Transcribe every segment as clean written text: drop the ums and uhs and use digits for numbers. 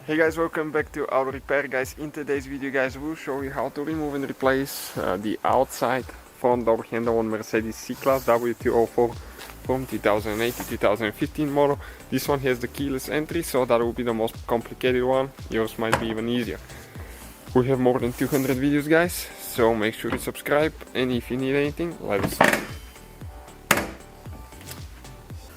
Hey guys, welcome back to Auto Repair. Guys, in today's video guys we'll show you how to remove and replace the outside front door handle on Mercedes C-Class W204 from 2008 to 2015 model. This one has the keyless entry, so that will be the most complicated one. Yours might be even easier. We have more than 200 videos guys, so make sure you subscribe, and if you need anything, let us know.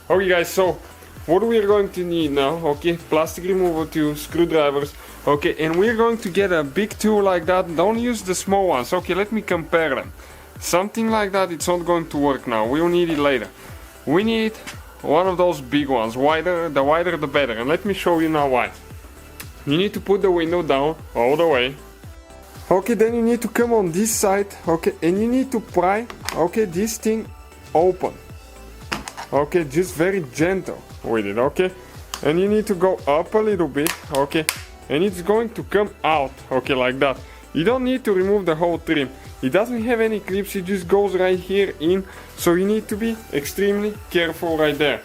Okay guys, so what we are going to need now, okay, plastic removal tools, screwdrivers, okay, and we're going to get a big tool like that. Don't use the small ones. Okay, let me compare them. Something like that, it's not going to work now. We'll need it later. We need one of those big ones. The wider the better, and let me show you now why. You need to put the window down all the way. Okay, then you need to come on this side, okay, and you need to pry, okay, this thing open. Okay, just very gentle with it, okay, and you need to go up a little bit, okay, and it's going to come out, okay, like that. You don't need to remove the whole trim. It doesn't have any clips, it just goes right here in, so you need to be extremely careful right there.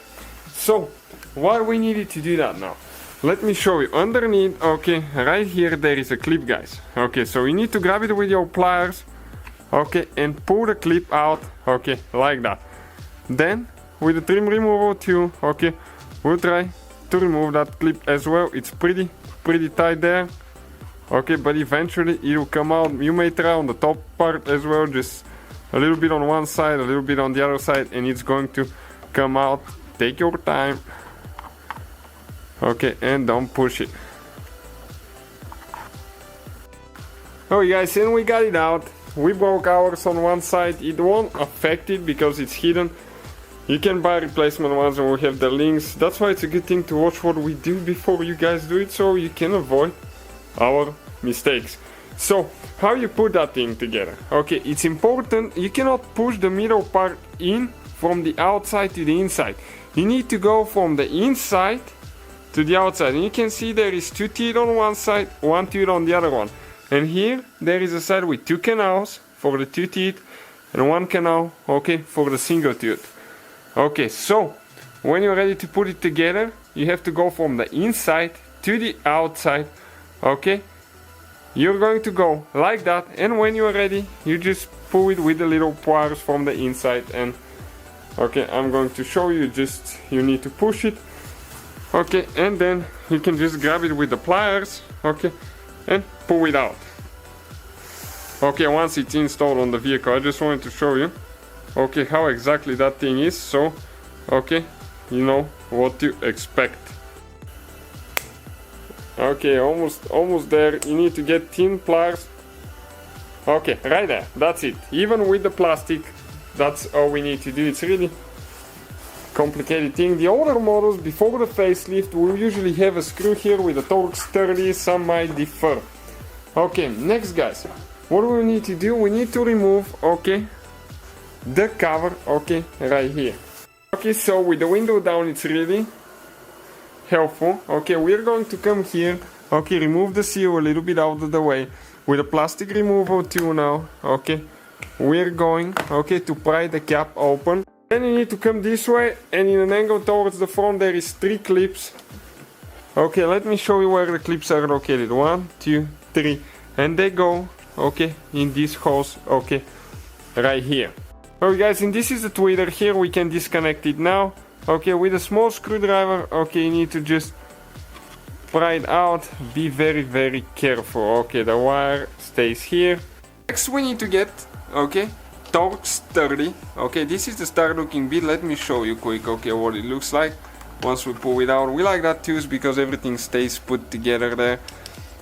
So why we needed to do that now? Let me show you. Underneath, okay, right here there is a clip guys. Okay, so you need to grab it with your pliers, okay, and pull the clip out, okay, like that. Then with the trim removal tool, okay, we'll try to remove that clip as well. It's pretty tight there, okay, but eventually it will come out. You may try on the top part as well, just a little bit on one side, a little bit on the other side, and it's going to come out. Take your time, okay, and don't push it. Oh guys, and we got it out. We broke ours on one side. It won't affect it because it's hidden. You can buy replacement ones, and we have the links. That's why it's a good thing to watch what we do before you guys do it, so you can avoid our mistakes. So how you put that thing together? Okay, it's important. You cannot push the middle part in from the outside to the inside. You need to go from the inside to the outside, and you can see there is two teeth on one side, one tooth on the other one, and here there is a side with two canals for the two teeth and one canal, okay, for the single tooth. Okay, so when you're ready to put it together, you have to go from the inside to the outside, okay? You're going to go like that, and when you're ready, you just pull it with the little pliers from the inside, and okay, I'm going to show you. Just you need to push it, okay, and then you can just grab it with the pliers, okay, and pull it out. Okay, once it's installed on the vehicle, I just wanted to show you, okay, how exactly that thing is, so okay, you know what to expect. Okay, almost there. You need to get thin pliers. Okay, right there, that's it. Even with the plastic, that's all we need to do. It's really complicated thing. The older models before the facelift will usually have a screw here with a Torx 30. Some might differ. Okay, next guys, what do we need to do? We need to remove, okay, the cover, okay, right here. Okay, so with the window down, it's really helpful. Okay, we're going to come here, okay, remove the seal a little bit out of the way with a plastic removal tool now. Okay, we're going, okay, to pry the cap open. Then you need to come this way, and in an angle towards the front there is 3 clips. Okay, let me show you where the clips are located. 1, 2, 3, and they go, okay, in these holes, okay, right here. Okay guys, and this is the tweeter. Here we can disconnect it now. Okay, with a small screwdriver, okay, you need to just pry it out. Be very careful. Okay, the wire stays here. Next we need to get, okay, Torx 30. Okay, this is the start looking bit. Let me show you quick, okay, what it looks like once we pull it out. We like that too because everything stays put together there.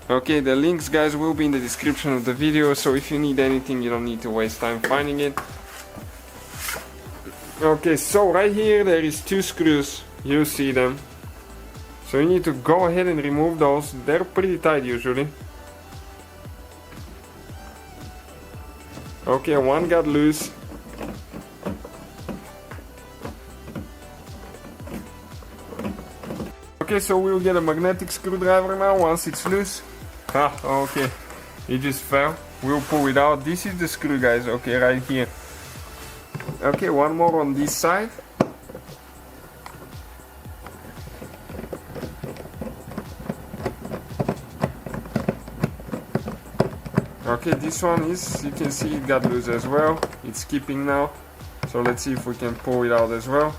Okay, the links guys will be in the description of the video, so if you need anything you don't need to waste time finding it. Okay, so right here there is 2 screws, you see them. So you need to go ahead and remove those. They're pretty tight usually. Okay, one got loose. Okay, so we'll get a magnetic screwdriver now once it's loose. Ah, okay, it just fell. We'll pull it out. This is the screw guys, okay, right here. Okay, one more on this side. Okay, this one is, you can see it got loose as well. It's skipping now. So let's see if we can pull it out as well.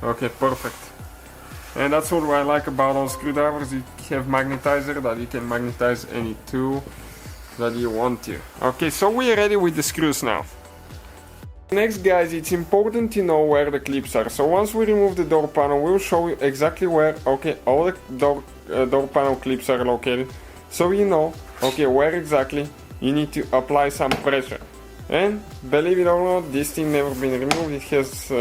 Okay, perfect. And that's what I like about all screwdrivers. You have magnetizer that you can magnetize any tool that you want to. Okay, so we're ready with the screws now. Next, guys, it's important to know where the clips are. So once we remove the door panel, we'll show you exactly where, okay, all the door panel clips are located. So you know, okay, where exactly you need to apply some pressure. And believe it or not, this thing never been removed. It has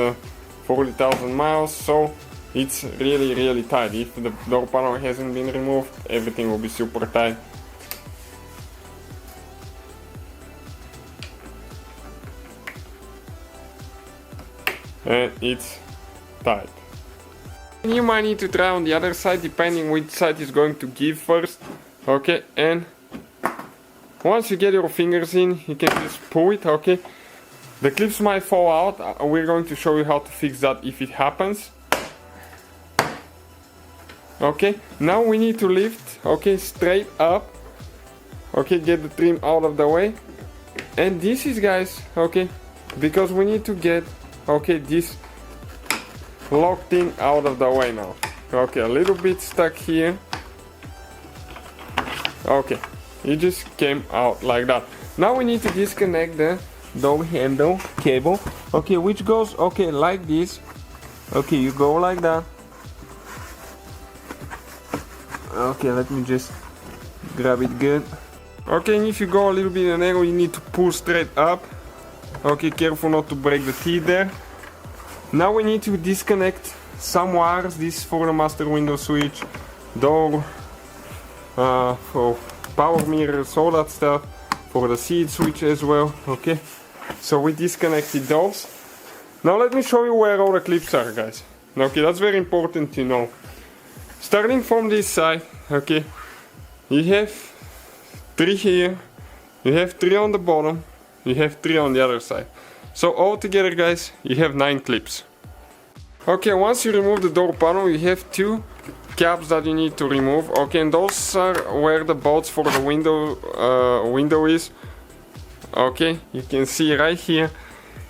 40,000 miles, so it's really tight. If the door panel hasn't been removed, everything will be super tight. And it's tight. You might need to try on the other side depending which side is going to give first. Okay, and once you get your fingers in, you can just pull it. Okay, the clips might fall out. We're going to show you how to fix that if it happens. Okay, now we need to lift, okay, straight up. Okay, get the trim out of the way. And this is, guys, okay, because we need to get, okay, this lock thing out of the way now. Okay, a little bit stuck here. Okay, it just came out like that. Now we need to disconnect the door handle cable, okay, which goes, okay, like this. Okay, you go like that. Okay, let me just grab it good. Okay, and if you go a little bit in an angle, you need to pull straight up. Okay, careful not to break the teeth there. Now we need to disconnect some wires. This is for the master window switch, door, for power mirrors, all that stuff, for the seat switch as well. Okay, so we disconnected those. Now let me show you where all the clips are, guys. Okay, that's very important to know. Starting from this side, okay, you have 3 here, you have 3 on the bottom, you have 3 on the other side. So all together, guys, you have 9 clips. Okay, once you remove the door panel, you have 2 caps that you need to remove. Okay, and those are where the bolts for the window is. Okay, you can see right here.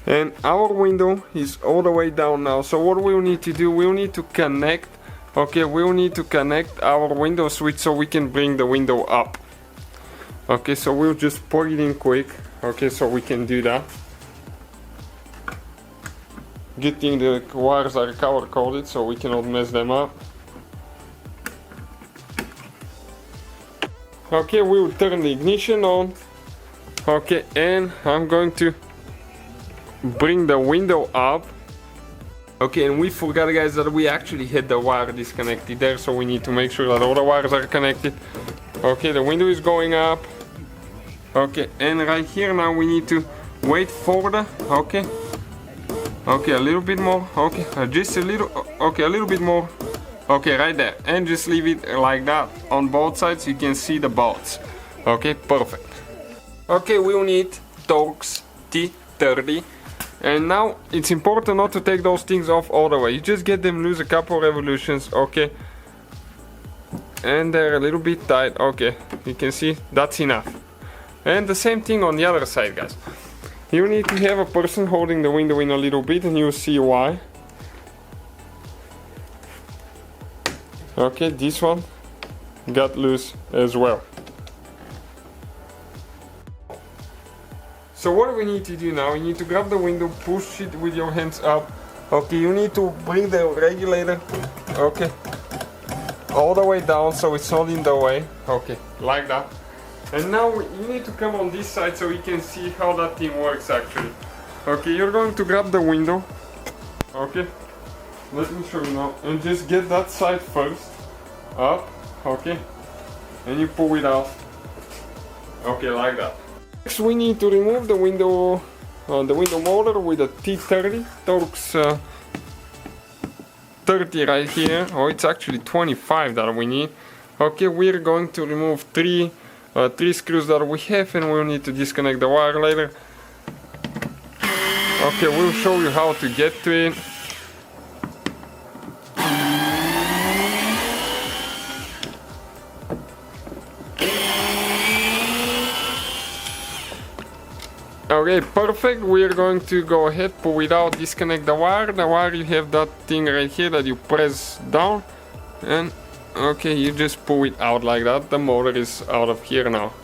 And our window is all the way down now. So what we'll need to do, we'll need to connect. Okay, we'll need to connect our window switch so we can bring the window up. Okay, so we'll just plug it in quick. Okay, so we can do that. Good thing the wires are color coded so we cannot mess them up. Okay, we'll turn the ignition on. Okay, and I'm going to bring the window up. Okay, and we forgot, guys, that we actually had the wire disconnected there, so we need to make sure that all the wires are connected. Okay, the window is going up. Okay, and right here now we need to wait for the, okay, a little bit more, okay, just a little, okay, a little bit more, okay, right there, and just leave it like that on both sides. You can see the bolts. Okay, perfect. Okay, we'll need Torx T30. And now it's important not to take those things off all the way. You just get them loose a couple revolutions, okay. And they're a little bit tight, okay. You can see that's enough. And the same thing on the other side, guys. You need to have a person holding the window in a little bit, and you'll see why. Okay, this one got loose as well. So what we need to do now, you need to grab the window, push it with your hands up. Okay, you need to bring the regulator, okay, all the way down so it's not in the way. Okay, like that. And now you need to come on this side so you can see how that thing works actually. Okay, you're going to grab the window. Okay, let me show you now. And just get that side first. Up, okay. And you pull it out. Okay, like that. Next we need to remove the window motor with a T30, Torx 30 right here. Oh, it's actually 25 that we need. Okay, we're going to remove three screws that we have, and we'll need to disconnect the wire later. Okay, we'll show you how to get to it. Okay, perfect. We're going to go ahead, pull it out, disconnect the wire. The wire, you have that thing right here that you press down, and okay, you just pull it out like that. The motor is out of here now.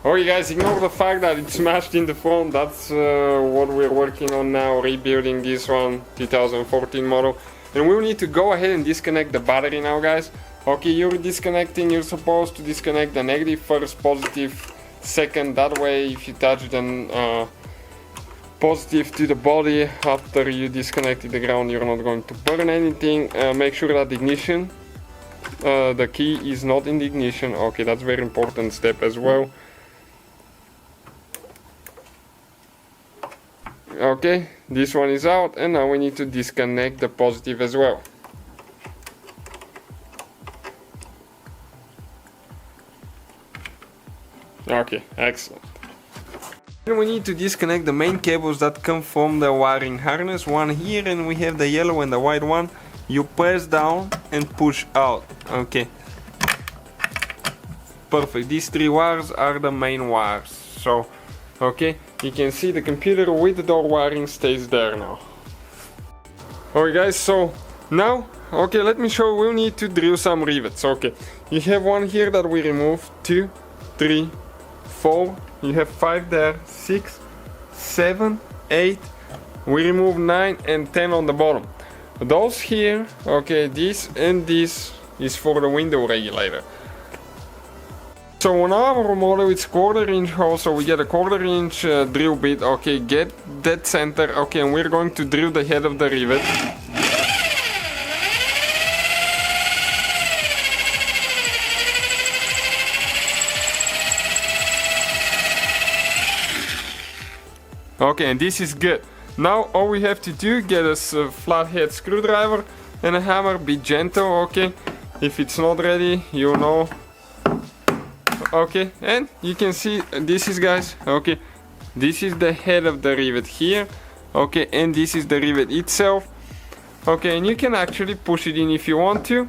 Okay guys, ignore the fact that it's smashed in the front. That's what we're working on now, rebuilding this one, 2014 model. And we'll need to go ahead and disconnect the battery now, guys. Okay, you're disconnecting, you're supposed to disconnect the negative first, positive second. That way, if you touch the positive to the body after you disconnected the ground, you're not going to burn anything. Make sure that the ignition, the key is not in the ignition. Okay, that's a very important step as well. Okay, this one is out, and now we need to disconnect the positive as well. Okay, excellent. And we need to disconnect the main cables that come from the wiring harness. One here, and we have the yellow and the white one. You press down and push out. Okay. Perfect. These three wires are the main wires. So, okay, you can see the computer with the door wiring stays there now. Alright guys, so now, okay, let me show you. We'll need to drill some rivets. Okay, you have one here that we remove, 2, 3, 4, you have 5 there, 6, 7, 8, we remove 9 and 10 on the bottom. Those here, okay, this and this is for the window regulator. So on our model it's 1/4 inch hole, so we get a 1/4 inch drill bit. Okay, get that center. Okay, and we're going to drill the head of the rivet. Okay, and this is good. Now all we have to do, get us a flathead screwdriver and a hammer. Be gentle, okay? If it's not ready, you know. Okay, and you can see this is, guys, okay, this is the head of the rivet here. Okay, and this is the rivet itself. Okay, and you can actually push it in if you want to,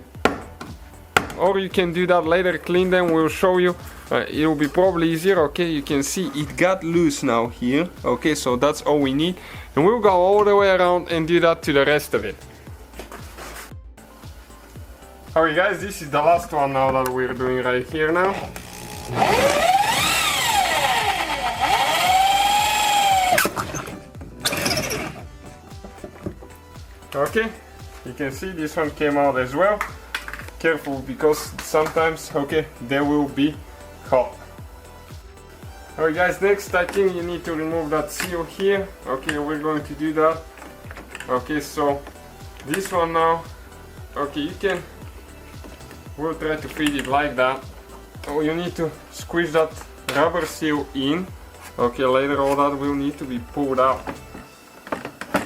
or you can do that later, clean them, we'll show you. It will be probably easier. Okay, you can see it got loose now here. Okay, so that's all we need, and we'll go all the way around and do that to the rest of it. Alright guys, this is the last one now that we're doing right here now. Okay, you can see this one came out as well. Careful, because sometimes, okay, there will be hot. Alright guys, next I think you need to remove that seal here. Okay, we're going to do that. Okay, so this one now, okay, you can, we'll try to feed it like that. Oh, you need to squeeze that rubber seal in. Okay, later all that will need to be pulled out.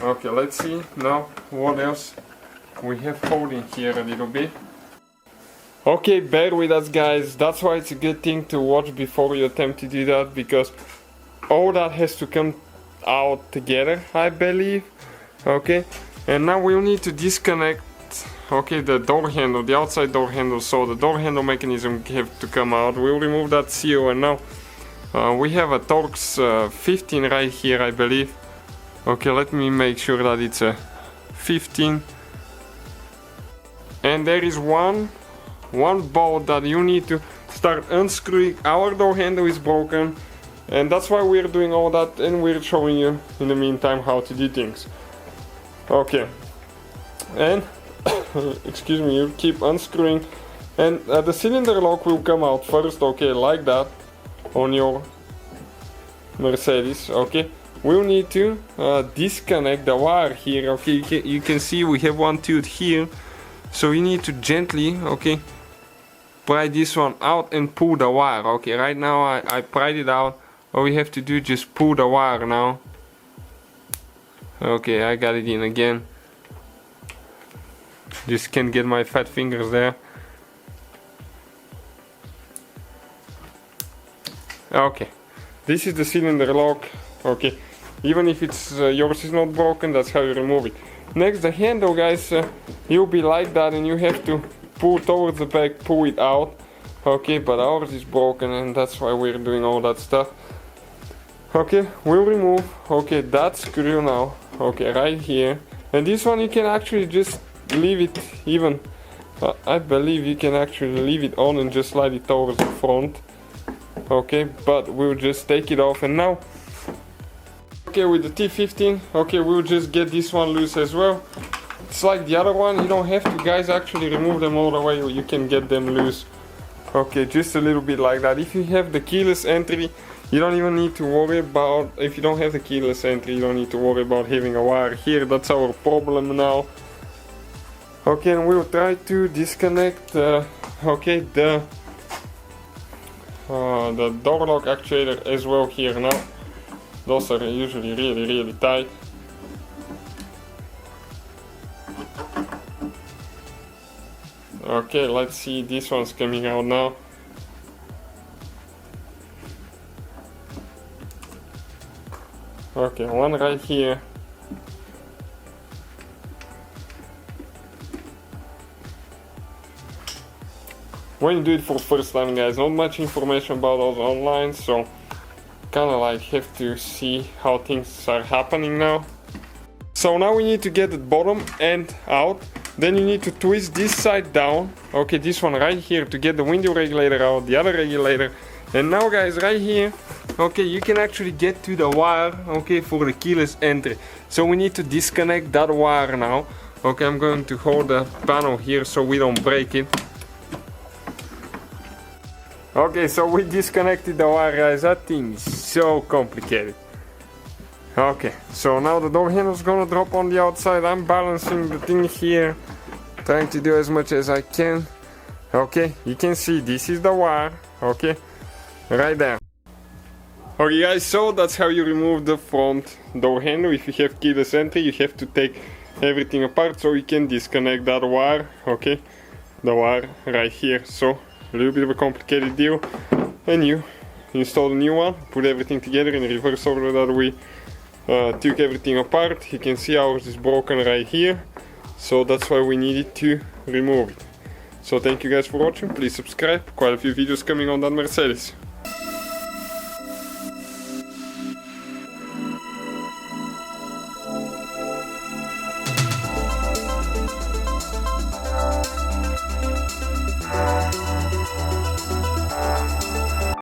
Okay, let's see now what else we have holding here a little bit. Okay, bear with us guys, that's why it's a good thing to watch before you attempt to do that, because all that has to come out together, I believe. Okay, and now we'll need to disconnect, okay, the door handle, the outside door handle, so the door handle mechanism have to come out. We'll remove that seal, and now we have a Torx 15 right here, I believe. Okay, let me make sure that it's a 15. And there is one bolt that you need to start unscrewing. Our door handle is broken, and that's why we're doing all that, and we're showing you in the meantime how to do things. Okay, and excuse me, you keep unscrewing, and the cylinder lock will come out first, okay, like that on your Mercedes. Okay, we'll need to disconnect the wire here. Okay, you can see we have one tooth here, so you need to gently, okay, pry this one out and pull the wire. Okay, right now I pried it out. All we have to do is just pull the wire now. Okay, I got it in again. Just can't get my fat fingers there. Okay, this is the cylinder lock. Okay, even if it's yours is not broken, that's how you remove it. Next, the handle, guys, you'll be like that, and you have to pull towards the back, pull it out. Okay, but ours is broken, and that's why we're doing all that stuff. Okay, we'll remove, okay, that screw now, okay, right here. And this one you can actually just leave it even, I believe you can actually leave it on and just slide it towards the front. Okay, but we'll just take it off. And now, okay, with the T15, okay, we'll just get this one loose as well. It's like the other one, you don't have to, guys, actually remove them all the way, you can get them loose. Okay, just a little bit like that. If you have the keyless entry, you don't even need to worry about, if you don't have the keyless entry, you don't need to worry about having a wire here. That's our problem now. Okay, and we'll try to disconnect, okay, the door lock actuator as well here now. Those are usually really tight. Okay, let's see, this one's coming out now. Okay, one right here. When you do it for the first time, guys, not much information about those online, so kinda like have to see how things are happening now. So now we need to get the bottom end out. Then you need to twist this side down, okay, this one right here, to get the window regulator out, the other regulator. And now, guys, right here, okay, you can actually get to the wire, okay, for the keyless entry. So we need to disconnect that wire now. Okay, I'm going to hold the panel here so we don't break it. Okay, so we disconnected the wire, guys. That thing is so complicated. Okay, so now the door handle is gonna drop on the outside. I'm balancing the thing here, trying to do as much as I can. Okay, you can see this is the wire, okay, right there. Okay, guys, so that's how you remove the front door handle. If you have keyless entry, you have to take everything apart so you can disconnect that wire, okay, the wire right here. So a little bit of a complicated deal. And you install the new one, put everything together in reverse order that we took everything apart. You can see ours is broken right here, so that's why we needed to remove it. So thank you guys for watching. Please subscribe, quite a few videos coming on that Mercedes.